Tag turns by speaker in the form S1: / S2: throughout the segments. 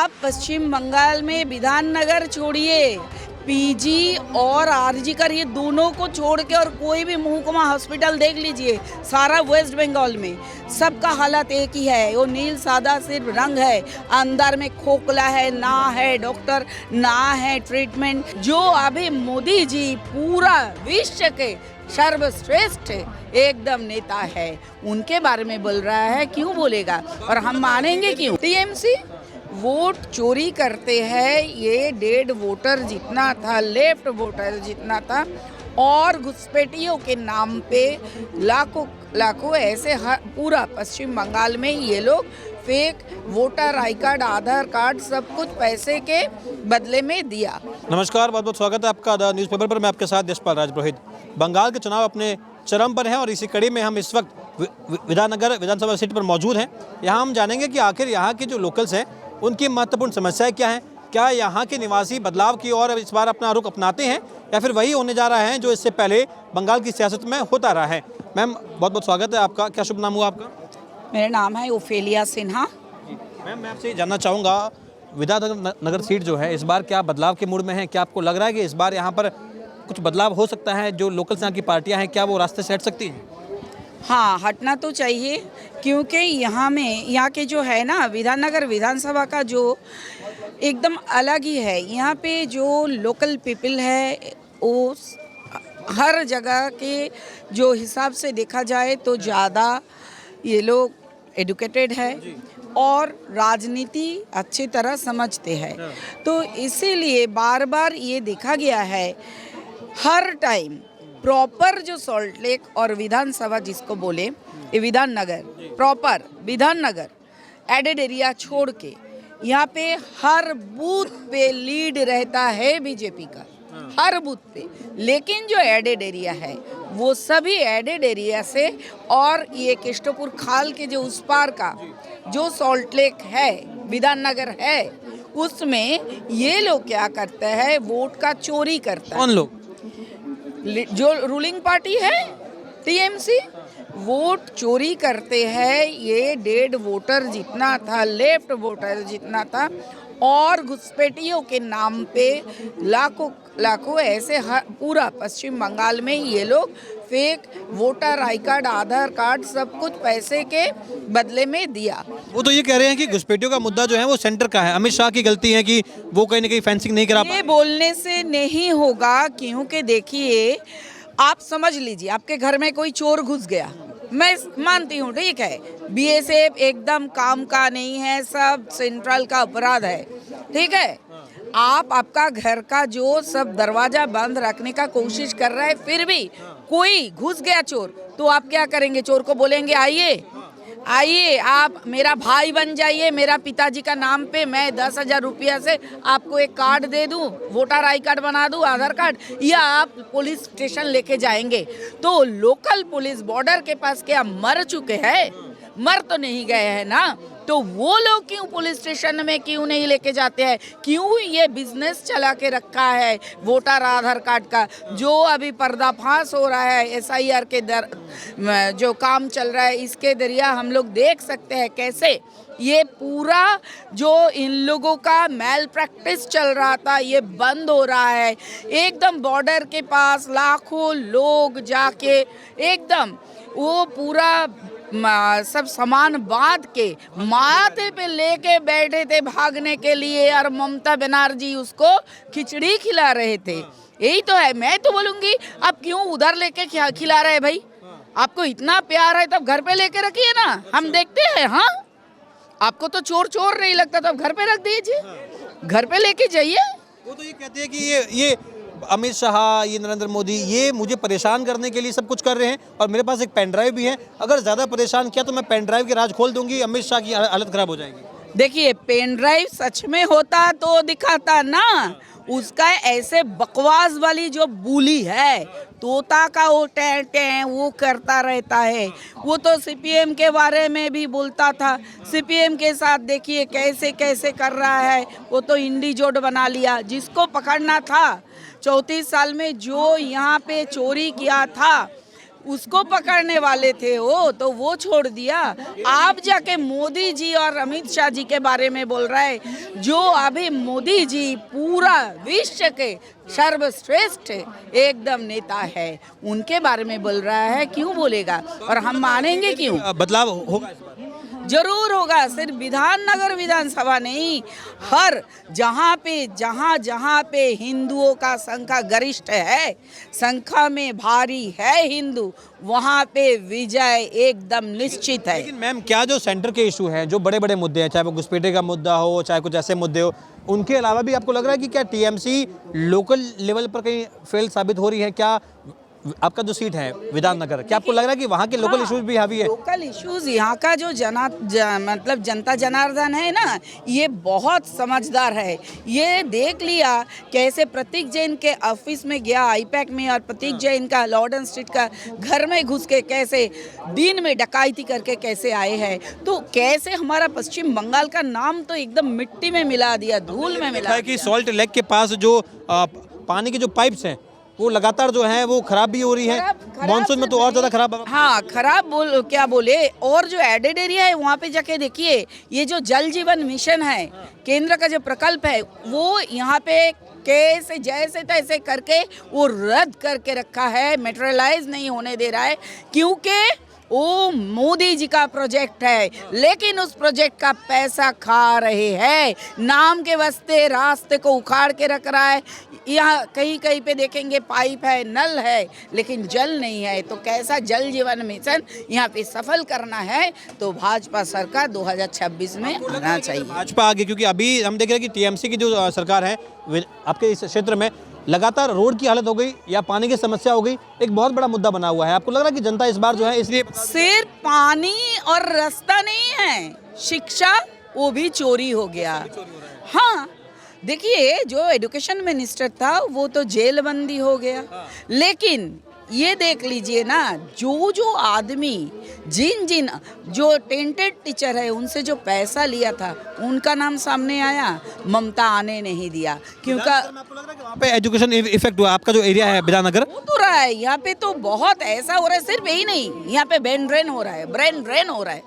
S1: आप पश्चिम बंगाल में विधाननगर छोड़िए, पीजी और आरजी कर ये दोनों को छोड़ के और कोई भी महकुमा हॉस्पिटल देख लीजिए, सारा वेस्ट बंगाल में सबका हालत एक ही है। वो नील सादा सिर्फ रंग है, अंदर में खोखला है, ना है डॉक्टर, ना है ट्रीटमेंट। जो अभी मोदी जी पूरा विश्व के सर्वश्रेष्ठ एकदम नेता है, उनके बारे में बोल रहा है, क्यों बोलेगा और हम मानेंगे क्यों? टीएमसी वोट चोरी करते हैं, ये डेड वोटर जितना था, लेफ्ट वोटर जितना था, और घुसपैठियों के नाम पे लाखों लाखों ऐसे पूरा पश्चिम बंगाल में ये लोग fake voter I card, Aadhaar card सब कुछ पैसे के बदले में दिया।
S2: नमस्कार, बहुत बहुत स्वागत है आपका द न्यूज़पेपर पर। मैं आपके साथ यशपाल राजपुरोहित। बंगाल के चुनाव अपने चरम पर हैं और इसी कड़ी में हम इस वक्त विधाननगर विधानसभा सीट पर मौजूद हैं। यहाँ हम जानेंगे कि आखिर यहाँ के जो लोकल्स हैं उनकी महत्वपूर्ण समस्याएं क्या हैं, क्या यहाँ के निवासी बदलाव की ओर इस बार अपना रुख अपनाते हैं या फिर वही होने जा रहा है जो इससे पहले बंगाल की सियासत में होता रहा है। मैम, बहुत बहुत स्वागत है आपका। क्या शुभ नाम हुआ आपका?
S1: मेरा नाम है ओफेलिया सिन्हा।
S2: मैम, मैं आपसे जानना चाहूँगा, विधाननगर सीट जो है इस बार क्या बदलाव के मूड में है? क्या आपको लग रहा है कि इस बार यहाँ पर कुछ बदलाव हो सकता है? जो लोकल्स यहाँ की पार्टियाँ हैं, क्या वो रास्ते से हट सकती हैं?
S1: हाँ, हटना तो चाहिए, क्योंकि यहाँ के जो है ना, विधाननगर विधानसभा का जो एकदम अलग ही है। यहाँ पे जो लोकल पीपल है वो हर जगह के जो हिसाब से देखा जाए तो ज़्यादा ये लोग एडुकेटेड है और राजनीति अच्छी तरह समझते हैं। तो इसीलिए बार बार ये देखा गया है, हर टाइम प्रॉपर जो सॉल्ट लेक और विधानसभा जिसको बोले, ये Bidhannagar proper Bidhannagar added area छोड़ के यहाँ पे हर बूथ पे लीड रहता है बीजेपी का, हर बूथ पे। लेकिन जो एडेड एरिया है वो सभी एडेड एरिया से, और ये केष्टपुर खाल के जो उस पार का जो सॉल्ट लेक है, विधाननगर है, उसमें ये लोग क्या करते हैं, वोट का चोरी करता है।
S2: कौन लोग?
S1: जो रूलिंग पार्टी है टीएमसी, वोट चोरी करते हैं। ये डेड वोटर जितना था, लेफ्ट वोटर जितना था, और घुसपैठियों के नाम पे लाखों लाखों ऐसे पूरा पश्चिम बंगाल में ये लोग fake voter I card, Aadhaar card सब कुछ पैसे के बदले में दिया।
S2: वो तो ये कह रहे हैं कि घुसपैठियों का मुद्दा जो है वो सेंटर का है, अमित शाह की गलती है कि वो कहीं ना कहीं फेंसिंग नहीं करा पाए।
S1: ये बोलने से नहीं होगा, क्योंकि देखिए आप समझ लीजिए, आपके घर में कोई चोर घुस गया, मैं मानती हूँ, ठीक है, बीएसएफ एकदम काम का नहीं है, सब सेंट्रल का अपराध है, ठीक है। आपका घर का जो सब दरवाजा बंद रखने का कोशिश कर रहा है, फिर भी कोई घुस गया चोर, तो आप क्या करेंगे? चोर को बोलेंगे आइए आइए, आप मेरा भाई बन जाइए, मेरा पिताजी का नाम पे मैं 10,000 रुपया से आपको एक कार्ड दे दूं, वोटर आई कार्ड बना दूं, आधार कार्ड, या आप पुलिस स्टेशन लेके जाएंगे? तो लोकल पुलिस बॉर्डर के पास क्या मर चुके हैं? मर तो नहीं गए हैं ना, तो वो लोग क्यों पुलिस स्टेशन में क्यों नहीं लेके जाते हैं? क्यों ये बिजनेस चला के रखा है वोटर आधार कार्ड का? जो अभी पर्दाफाश हो रहा है एसआईआर के जो काम चल रहा है, इसके जरिए हम लोग देख सकते हैं कैसे ये पूरा जो इन लोगों का मैल प्रैक्टिस चल रहा था, ये बंद हो रहा है। एकदम बॉर्डर के पास लाखों लोग जाके एकदम वो पूरा सब सामान बांध के माथे पे लेके बैठे थे भागने के लिए, और ममता बनर्जी उसको खिचड़ी खिला रहे थे। यही तो है। मैं तो बोलूंगी, आप क्यों उधर लेके खिला रहे हैं भाई? आपको इतना प्यार है तब घर पे लेके रखिए ना, हम देखते हैं। हाँ, आपको तो चोर चोर नहीं लगता तो आप घर पे रख दीजिए, घर पे लेके जाइए।
S2: वो तो ये कहते हैं कि ये अमित शाह, ये नरेंद्र मोदी, ये मुझे परेशान करने के लिए सब कुछ कर रहे हैं, और मेरे पास एक पेन ड्राइव भी है, अगर ज़्यादा परेशान किया तो मैं पेन ड्राइव के राज खोल दूंगी, अमित शाह की हालत खराब हो जाएगी।
S1: देखिए, पेन ड्राइव सच में होता तो दिखाता ना, उसका ऐसे बकवास वाली जो बोली है, तोता का वो टे वो करता रहता है। वो तो सीपीएम के बारे में भी बोलता था, सीपीएम के साथ देखिए कैसे कैसे कर रहा है। वो तो इंडी जोड़ बना लिया। जिसको पकड़ना था 34 साल में जो यहाँ पे चोरी किया था, उसको पकड़ने वाले थे वो छोड़ दिया। आप जाके मोदी जी और अमित शाह जी के बारे में बोल रहा है, जो अभी मोदी जी पूरा विश्व के सर्वश्रेष्ठ एकदम नेता है, उनके बारे में बोल रहा है। क्यों बोलेगा और हम मानेंगे क्यों?
S2: बदलाव होगा?
S1: जरूर होगा। सिर्फ विधाननगर विधानसभा नहीं, हर जहाँ पे हिंदुओं का संख्या गरिष्ठ है, संख्या में भारी है हिंदू, वहाँ पे विजय एकदम निश्चित है।
S2: लेकिन मैम, क्या जो सेंटर के इशू हैं, जो बड़े बड़े मुद्दे हैं, चाहे वो घुसपैठे का मुद्दा हो, चाहे कुछ ऐसे मुद्दे हो, उनके अलावा भी आपको लग रहा है कि क्या टीएमसी लोकल लेवल पर कहीं फेल साबित हो रही है? क्या आपका जो सीट है विधाननगर, क्या आपको लग रहा है कि वहाँ के लोकल इश्यूज भी हावी है?
S1: लोकल इश्यूज यहाँ का जो मतलब जनता जनार्दन है ना, ये बहुत समझदार है। ये देख लिया कैसे प्रतीक जैन के ऑफिस में गया आईपैक में, और प्रतीक जैन का लॉर्डन स्ट्रीट का घर में घुस के कैसे दिन में डकैती करके कैसे आए हैं। तो कैसे हमारा पश्चिम बंगाल का नाम तो एकदम मिट्टी में मिला दिया, धूल में मिला
S2: है कि सॉल्ट लेक के पास जो पानी के जो पाइप्स हैं वो लगातार जो है वो खराब भी हो रही है। मॉनसून में तो और ज्यादा खराब।
S1: हाँ, खराब क्या बोले। और जो एडेड एरिया है वहाँ पे जाके देखिए, ये जो जल जीवन मिशन है, केंद्र का जो प्रकल्प है, वो यहाँ पे कैसे जैसे तैसे करके वो रद्द करके रखा है, मेटेरियलाइज नहीं होने दे रहा है, क्योंकि वो मोदी जी का प्रोजेक्ट है। लेकिन उस प्रोजेक्ट का पैसा खा रहे हैं, नाम के वास्ते रास्ते को उखाड़ के रख रहा है। यहाँ कहीं कहीं पे देखेंगे पाइप है, नल है, लेकिन जल नहीं है। तो कैसा जल जीवन मिशन यहाँ पे सफल करना है, तो भाजपा सरकार 2026 में आना चाहिए।
S2: भाजपा आगे, क्योंकि अभी हम देख रहे हैं कि टीएमसी की जो सरकार है आपके इस क्षेत्र में लगातार रोड की हालत हो गई या पानी की समस्या हो गई, एक बहुत बड़ा मुद्दा बना हुआ है। आपको लग रहा है कि जनता इस बार जो है इसलिए
S1: सिर्फ पानी और रास्ता नहीं है, शिक्षा वो भी चोरी हो गया। हाँ, देखिए जो एजुकेशन मिनिस्टर था वो तो जेल बंदी हो गया। लेकिन ये देख लीजिए ना, जो आदमी जिन जो टेंटेड टीचर है उनसे जो पैसा लिया था, उनका नाम सामने आया, ममता आने नहीं दिया। क्योंकि
S2: आपको लग रहा है कि वहाँ पे एजुकेशन इफेक्ट हुआ? आपका जो एरिया है विधाननगर,
S1: हो तो रहा है यहाँ पे, तो बहुत ऐसा हो रहा है। सिर्फ यही नहीं, यहाँ पे ब्रेन ड्रेन हो रहा है।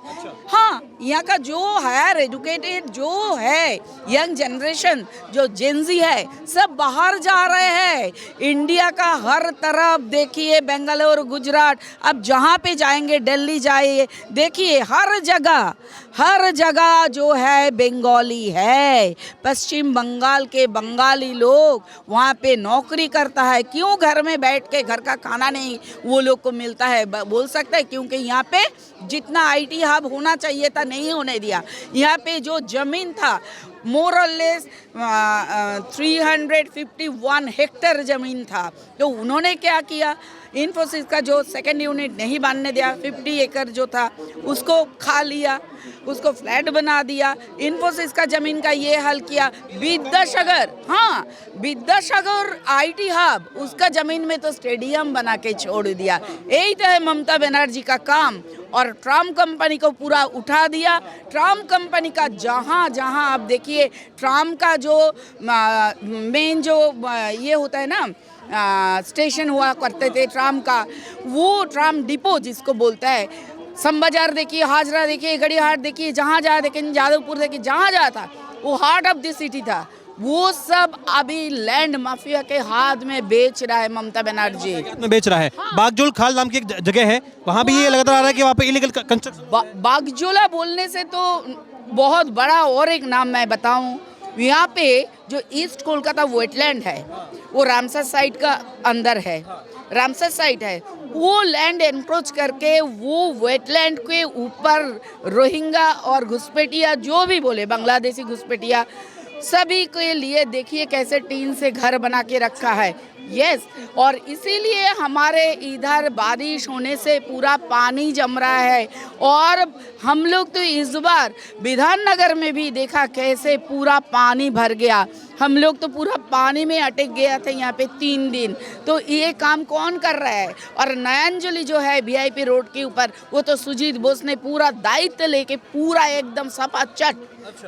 S1: हाँ, यहाँ का जो हायर एजुकेटेड जो है यंग जनरेशन, जो जेनजी है, सब बाहर जा रहे हैं। इंडिया का हर तरफ देखिए, बेंगलुरु, गुजरात, अब जहाँ पे जाएंगे, दिल्ली जाइए, देखिए हर जगह जो है बंगाली है। पश्चिम बंगाल के बंगाली लोग वहाँ पे नौकरी करता है। क्यों घर में बैठ के घर का खाना नहीं वो लोग को मिलता है? बोल सकता है क्योंकि यहाँ पे जितना आईटी हब होना चाहिए था नहीं होने दिया। यहाँ पे जो जमीन था मोर और लेस 351 हेक्टेयर ज़मीन था, तो उन्होंने क्या किया, इन्फोसिस का जो सेकंड यूनिट नहीं बनने दिया, 50 एकड़ जो था उसको खा लिया, उसको फ्लैट बना दिया। इन्फोसिस का ज़मीन का ये हाल किया। विद्यासागर, हाँ, विद्यासागर आईटी हब, उसका ज़मीन में तो स्टेडियम बना के छोड़ दिया। यही तो है ममता बनर्जी का काम। और ट्रम्प कंपनी को पूरा उठा दिया। ट्रम्प कंपनी का जहाँ आप देखिए, ट्रम्प का जो मेन जो ये होता है ना, स्टेशन हुआ करते थे ट्रम्प का, वो ट्रम्प डिपो जिसको बोलता है, सम बाजार देखिए, हाजरा देखिए, गड़ीहाट देखिए, जहाँ देखिए, जादवपुर देखिए, जहाँ था वो हार्ट ऑफ द सिटी था। वो सब अभी लैंड माफिया के हाथ में बेच रहा है ममता बनर्जी।
S2: में बेच रहा है। बागजोल खाल नाम की एक जगह है, वहाँ भी ये लगातार आ रहा है कि वहाँ पे इलीगल कंस्ट्रक्शन।
S1: बागजोला बोलने से तो बहुत बड़ा और एक नाम मैं बताऊं, यहाँ पे जो ईस्ट कोलकाता वेटलैंड है, वो रामसर साइट का अंदर है, रामसर साइट है। वो लैंड एनक्रोच करके वो वेटलैंड के ऊपर रोहिंग्या और घुसपैठिया, जो भी बोले बांग्लादेशी घुसपैठिया, सभी के लिए देखिए कैसे टीन से घर बना के रखा है। यस, और इसीलिए हमारे इधर बारिश होने से पूरा पानी जम रहा है। और हम लोग तो इस बार विधाननगर में भी देखा कैसे पूरा पानी भर गया। हम लोग तो पूरा पानी में अटक गया था यहाँ पे 3 दिन। तो ये काम कौन कर रहा है? और नयनजली जो है वीआईपी रोड के ऊपर, वो तो सुजीत बोस ने पूरा दायित्व लेके पूरा एकदम सपाचट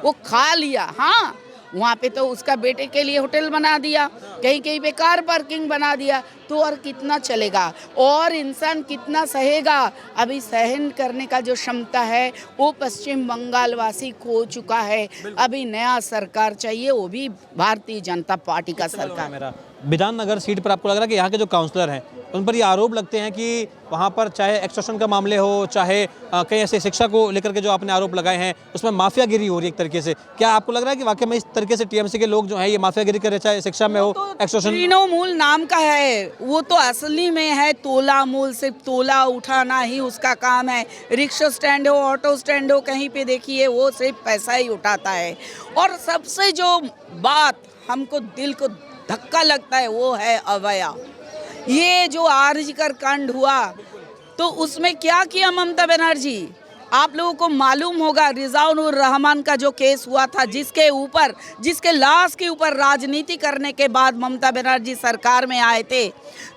S1: वो खा लिया। हाँ, वहाँ पे तो उसका बेटे के लिए होटल बना दिया, कहीं कहीं पे कार पार्किंग बना दिया, तो और कितना चलेगा और इंसान कितना सहेगा। अभी सहन करने का जो क्षमता है वो पश्चिम बंगाल वासी खो चुका है। अभी नया सरकार चाहिए, वो भी भारतीय जनता पार्टी का सरकार।
S2: मेरा विधान नगर सीट पर आपको लग रहा है कि यहाँ के जो काउंसलर हैं उन पर ये आरोप लगते हैं कि वहाँ पर चाहे एक्सटॉर्शन का मामले हो, चाहे कई ऐसे शिक्षा को लेकर के जो आपने आरोप लगाए हैं उसमें माफियागिरी हो रही है एक तरीके से। क्या आपको लग रहा है कि वाकई में इस तरीके से टीएमसी के लोग जो हैं ये माफियागिरी कर रहे, चाहे शिक्षा में हो, एक्सटॉर्शन?
S1: तृणमूल नाम का है, वो तो असली में है तोला मूल, सिर्फ तोला उठाना ही उसका काम है। रिक्शा स्टैंड हो, ऑटो स्टैंड हो, कहीं पे देखिए वो सिर्फ पैसा ही उठाता है। और सबसे जो बात हमको दिल को धक्का लगता है वो है अवया। ये जो आरजीकर कांड हुआ तो उसमें क्या किया ममता बनर्जी, आप लोगों को मालूम होगा। रिजवानुर रहमान का जो केस हुआ था, जिसके लाश के ऊपर राजनीति करने के बाद ममता बनर्जी सरकार में आए थे,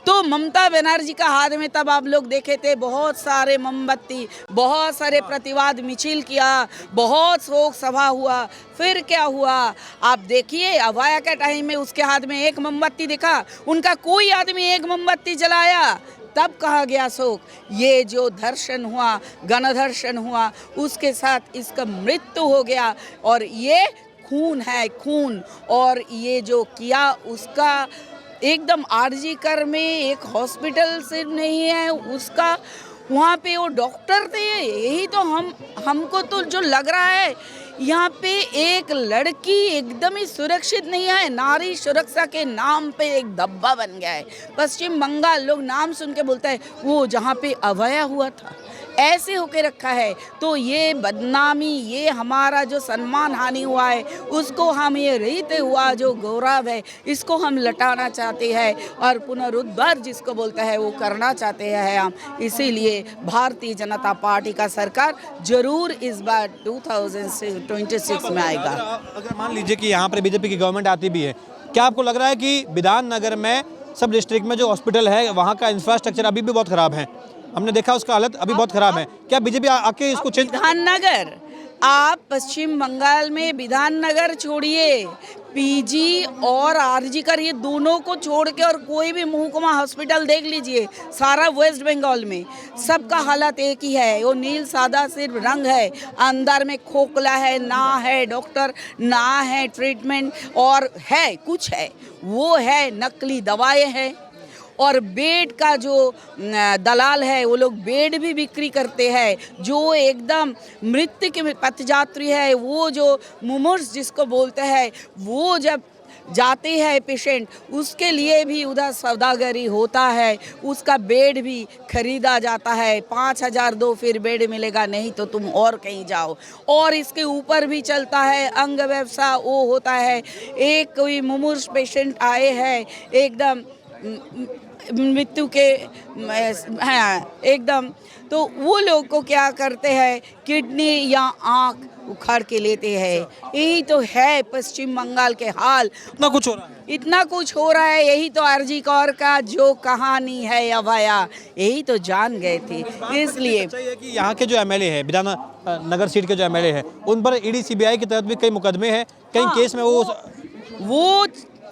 S1: तो ममता बनर्जी का हाथ में तब आप लोग देखे थे बहुत सारे मोमबत्ती, बहुत सारे प्रतिवाद मिছিল किया, बहुत शोक सभा हुआ। फिर क्या हुआ आप देखिए, अवाया के टाइम में उसके हाथ में एक मोमबत्ती दिखा, उनका कोई आदमी एक मोमबत्ती जलाया, तब कहा गया शोक। ये जो धर्षण हुआ, गणधर्षण हुआ, उसके साथ इसका मृत्यु हो गया और ये खून है, खून। और ये जो किया उसका एकदम आरजीकर में एक हॉस्पिटल से नहीं है उसका, वहाँ पे वो डॉक्टर थे। यही तो हमको तो जो लग रहा है यहाँ पे एक लड़की एकदम ही सुरक्षित नहीं है। नारी सुरक्षा के नाम पे एक धब्बा बन गया है पश्चिम बंगाल। लोग नाम सुन के बोलते हैं वो जहाँ पे अवया हुआ था, ऐसे होके रखा है। तो ये बदनामी, ये हमारा जो सम्मान हानि हुआ है उसको हम, ये रहते हुआ जो गौरव है इसको हम लटाना चाहते हैं और पुनरुद्धार जिसको बोलता है वो करना चाहते हैं हम। इसीलिए भारतीय जनता पार्टी का सरकार जरूर इस बार 2026 में आएगा।
S2: अगर मान लीजिए कि यहाँ पर बीजेपी की गवर्नमेंट आती भी है, क्या आपको लग रहा है कि विधान नगर में सब डिस्ट्रिक्ट में जो हॉस्पिटल है वहाँ का इंफ्रास्ट्रक्चर अभी भी बहुत खराब है? हमने देखा उसका हालत अभी बहुत खराब है। क्या बीजेपी आके इसको चेंज?
S1: विधान नगर, आप पश्चिम बंगाल में विधान नगर छोड़िए, पीजी और आरजीकर ये दोनों को छोड़ के और कोई भी महकुमा हॉस्पिटल देख लीजिए, सारा वेस्ट बंगाल में सबका हालत एक ही है। वो नील सादा सिर्फ रंग है, अंदर में खोखला है, ना है डॉक्टर, ना है ट्रीटमेंट, और है कुछ है वो है नकली दवाएं हैं। और बेड का जो दलाल है वो लोग बेड भी बिक्री करते हैं। जो एकदम मृत्यु के पथयात्री है, वो जो मुमूर्ष जिसको बोलते हैं, वो जब जाते हैं पेशेंट, उसके लिए भी उधर सौदागरी होता है, उसका बेड भी खरीदा जाता है। 5,000 दो फिर बेड मिलेगा, नहीं तो तुम और कहीं जाओ। और इसके ऊपर भी चलता है अंग व्यवसाय, वो होता है। एक कोई मुमूर्ष पेशेंट आए हैं एकदम मृत्यु के हाँ एकदम, तो वो लोग को क्या करते हैं, किडनी या आँख उखाड़ के लेते हैं। यही तो है पश्चिम बंगाल के हाल।
S2: इतना कुछ हो रहा है,
S1: इतना कुछ हो रहा है। यही तो आरजी कौर का जो कहानी है अवया, यही तो जान गए थे। इसलिए
S2: चाहिए कि यहाँ के जो एमएलए हैं, विधान नगर सीट के जो एमएलए हैं, उन पर ईडी सीबीआई के तहत भी कई मुकदमे हैं, कई केस में
S1: वो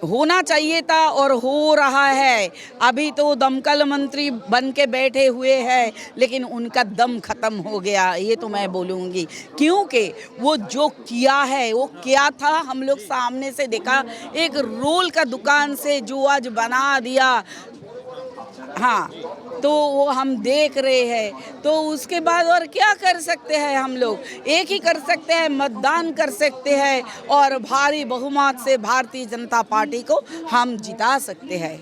S1: होना चाहिए था और हो रहा है। अभी तो दमकल मंत्री बन के बैठे हुए हैं, लेकिन उनका दम खत्म हो गया, ये तो मैं बोलूँगी। क्योंकि वो जो किया है वो क्या था, हम लोग सामने से देखा। एक रोल का दुकान से जो आज बना दिया, हाँ, तो वो हम देख रहे हैं। तो उसके बाद और क्या कर सकते हैं हम लोग? एक ही कर सकते हैं, मतदान कर सकते हैं और भारी बहुमत से भारतीय जनता पार्टी को हम जिता सकते हैं।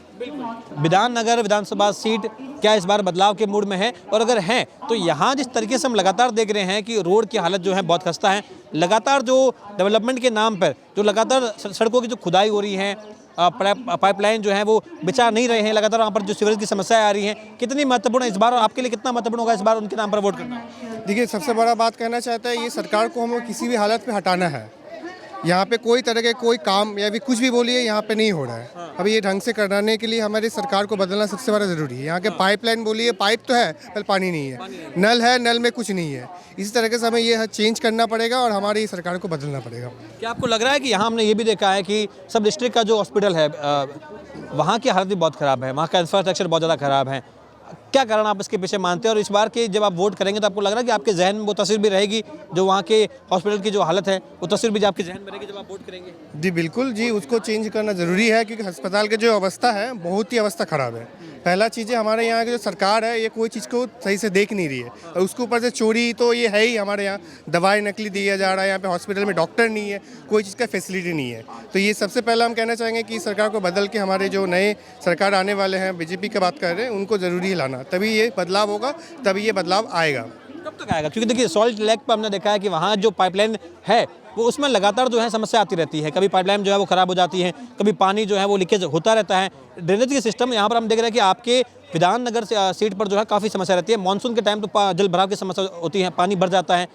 S2: विधान नगर विधानसभा सीट क्या इस बार बदलाव के मूड में है? और अगर हैं तो यहाँ जिस तरीके से हम लगातार देख रहे हैं कि रोड की हालत जो है बहुत खस्ता है, लगातार जो डेवलपमेंट के नाम पर जो लगातार सड़कों की जो खुदाई हो रही है, पाइपलाइन जो है वो बिछा नहीं रहे हैं, लगातार वहाँ पर जो सीवरेज की समस्याएं आ रही हैं, कितनी महत्वपूर्ण है इस बार और आपके लिए कितना महत्वपूर्ण होगा इस बार उनके नाम पर वोट करना?
S3: देखिए, सबसे बड़ा बात कहना चाहता है, ये सरकार को हमें किसी भी हालत में हटाना है। यहाँ पे कोई तरह के कोई काम या भी कुछ भी बोलिए यहाँ पे नहीं हो रहा है। अभी ये ढंग से कराने के लिए हमारी सरकार को बदलना सबसे बड़ा ज़रूरी है। यहाँ के पाइपलाइन बोलिए, पाइप तो है पर पानी नहीं है, नल है, नल में कुछ नहीं है। इसी तरीके से हमें ये चेंज करना पड़ेगा और हमारी सरकार को बदलना पड़ेगा।
S2: क्या आपको लग रहा है कि यहाँ हमने ये भी देखा है कि सब डिस्ट्रिक्ट का जो हॉस्पिटल है वहाँ की हालत भी बहुत ख़राब है, वहाँ का इंफ्रास्ट्रक्चर बहुत ज़्यादा ख़राब है। क्या कारण आप इसके पीछे मानते हैं, और इस बार के जब आप वोट करेंगे तो आपको लग रहा है कि आपके जहन में वो तस्वीर भी रहेगी, जो वहाँ के हॉस्पिटल की जो हालत है वो तस्वीर भी आपके जहन में रहेगी जब आप वोट करेंगे?
S3: जी बिल्कुल जी, उसको चेंज करना ज़रूरी है क्योंकि अस्पताल की जो अवस्था है बहुत ही अवस्था ख़राब है। पहला चीज़ है हमारे यहाँ की जो सरकार है ये कोई चीज़ को सही से देख नहीं रही है, और उसके ऊपर से चोरी तो ये है ही। हमारे यहाँ दवाई नकली दिया जा रहा है, यहाँ पे हॉस्पिटल में डॉक्टर नहीं है, कोई चीज़ का फैसिलिटी नहीं है। तो ये सबसे पहला हम कहना चाहेंगे कि सरकार को बदल के हमारे जो नए सरकार आने वाले हैं, बीजेपी की बात कर रहे हैं, उनको ज़रूरी लाना, तभी ये बदलाव होगा, तभी ये बदलाव आएगा।
S2: कब तक आएगा? क्योंकि देखिए सॉल्ट लेक पर हमने देखा है कि वहाँ जो पाइपलाइन है वो उसमें लगातार जो है समस्या आती रहती है। कभी पाइपलाइन जो है वो ख़राब हो जाती है, कभी पानी जो है वो लीकेज होता रहता है। ड्रेनेज के सिस्टम यहाँ पर हम देख रहे हैं कि आपके विधाननगर सीट पर जो है काफ़ी समस्या रहती है। मानसून के टाइम तो जल भराव की समस्या होती है, पानी भर जाता है।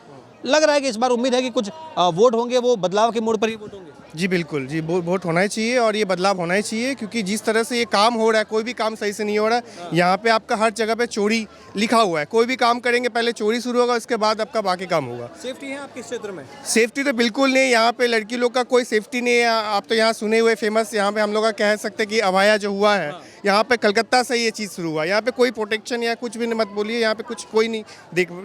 S2: लग रहा है कि इस बार उम्मीद है कि कुछ वोट होंगे वो बदलाव के मोड़ पर ही वोट होंगे।
S3: जी बिल्कुल जी, वोट होना ही चाहिए और ये बदलाव होना ही चाहिए क्योंकि जिस तरह से ये काम हो रहा है, कोई भी काम सही से नहीं हो रहा है। यहाँ पे आपका हर जगह पे चोरी लिखा हुआ है। कोई भी काम करेंगे पहले चोरी शुरू होगा, उसके बाद आपका बाकी काम होगा।
S2: सेफ्टी है आपके क्षेत्र में?
S3: सेफ्टी तो बिल्कुल नहीं, यहाँ पे लड़की लोग का कोई सेफ्टी नहीं है। आप तो यहाँ सुने हुए फेमस, यहाँ पे हम लोग का कह सकते हैं कि अभाया जो हुआ है, यहाँ पे कलकत्ता से ये चीज़ शुरू हुआ। यहाँ पे कोई प्रोटेक्शन या कुछ भी मत बोलिए, यहाँ पे कुछ कोई नहीं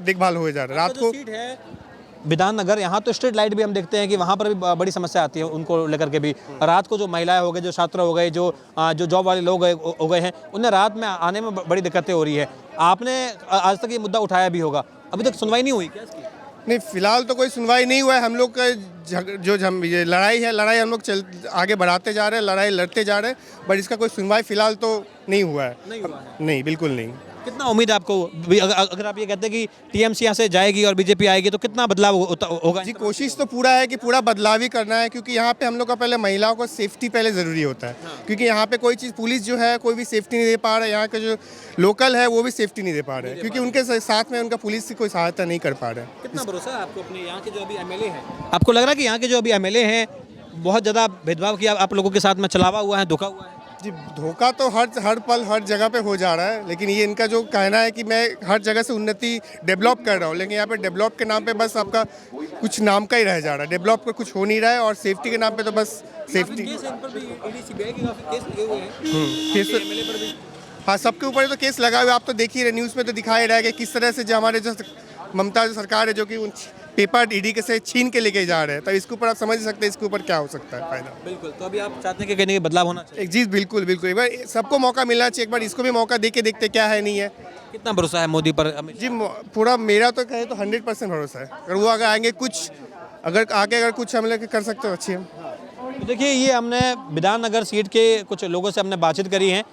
S3: देखभाल हो जा रहा है। रात को
S2: सीट है विधाननगर, यहाँ तो स्ट्रीट लाइट भी हम देखते हैं कि वहाँ पर भी बड़ी समस्या आती है उनको लेकर के भी। रात को जो महिलाएं हो गए, जो छात्र हो गए, जो जॉब वाले लोग हो गए हैं, उन्हें रात में आने में बड़ी दिक्कतें हो रही है। आपने आज तक ये मुद्दा उठाया भी होगा, अभी तक सुनवाई नहीं हुई क्या इसकी?
S3: नहीं, फिलहाल तो कोई सुनवाई नहीं हुआ है। हम लोग का ये लड़ाई है, लड़ाई हम लोग आगे बढ़ाते जा रहे हैं, लड़ाई लड़ते जा रहे हैं, बट इसका कोई सुनवाई फिलहाल तो नहीं हुआ है। नहीं, बिल्कुल नहीं।
S2: कितना उम्मीद है आपको अगर आप ये कहते हैं कि टीएमसी यहाँ से जाएगी और बीजेपी आएगी तो कितना बदलाव होगा?
S3: जी कोशिश तो पूरा है कि पूरा बदलाव ही करना है क्योंकि यहाँ पे हम लोग का पहले महिलाओं को सेफ्टी पहले ज़रूरी होता है। क्योंकि यहाँ पे कोई चीज़ पुलिस जो है कोई भी सेफ्टी नहीं दे पा रहा है, यहाँ के जो लोकल है वो भी सेफ्टी नहीं दे पा रहे हैं क्योंकि उनके साथ में उनका पुलिस की कोई सहायता नहीं कर पा रहे हैं।
S2: कितना भरोसा है आपको अपने यहाँ के जो अभी एमएलए हैं? आपको लग रहा है कि यहाँ के जो अभी एमएलए हैं बहुत ज़्यादा भेदभाव किया आप लोगों के साथ में, चलावा हुआ है, धोखा हुआ है?
S3: जी धोखा तो हर पल हर जगह पे हो जा रहा है, लेकिन ये इनका जो कहना है कि मैं हर जगह से उन्नति डेवलप कर रहा हूँ, लेकिन यहाँ पे डेवलप के नाम पे बस आपका कुछ नाम का ही रह जा रहा है। डेवलप का कुछ हो नहीं रहा है और सेफ्टी के नाम पे तो बस सेफ्टी। हाँ, सबके ऊपर तो केस लगा हुआ, आप तो देख ही रहे, न्यूज़ में तो दिखा ही रहा है कि किस तरह से जो हमारे जो ममता सरकार है जो कि पेपर ईडी के से छीन के लेके जा रहे हैं, तो इसके ऊपर आप समझ सकते हैं इसके ऊपर क्या हो सकता है फायदा।
S2: बिल्कुल, तो अभी आप चाहते हैं कि कहने के बदलाव होना चाहिए?
S3: एक जी बिल्कुल बिल्कुल, एक बार सबको मौका मिलना चाहिए, एक बार इसको भी मौका दे के देखते क्या है नहीं है।
S2: कितना भरोसा है मोदी पर?
S3: जी पूरा मेरा तो कहे तो 100% भरोसा है। अगर वो अगर आएंगे कुछ अगर कुछ हम लोग कर सकते हो अच्छी हम।
S2: तो देखिए ये हमने विधाननगर सीट के कुछ लोगों से हमने बातचीत करी है।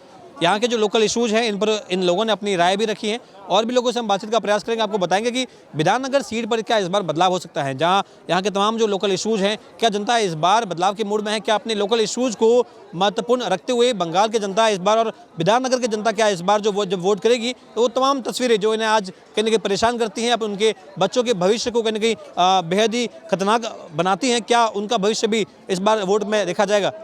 S2: यहाँ के जो लोकल इश्यूज़ हैं इन पर इन लोगों ने अपनी राय भी रखी है और भी लोगों से हम बातचीत का प्रयास करेंगे। आपको बताएंगे कि विधाननगर सीट पर क्या इस बार बदलाव हो सकता है, जहाँ यहाँ के तमाम जो लोकल इश्यूज़ हैं, क्या जनता इस बार बदलाव के मूड में है, क्या अपने लोकल इश्यूज़ को महत्वपूर्ण रखते हुए बंगाल की जनता इस बार और विधाननगर की जनता क्या इस बार जब वोट करेगी तो वो तमाम तस्वीरें जो इन्हें आज कहीं ना कहीं परेशान करती हैं, अब उनके बच्चों के भविष्य को कहीं ना कहीं बेहद ही खतरनाक बनाती हैं, क्या उनका भविष्य भी इस बार वोट में देखा जाएगा?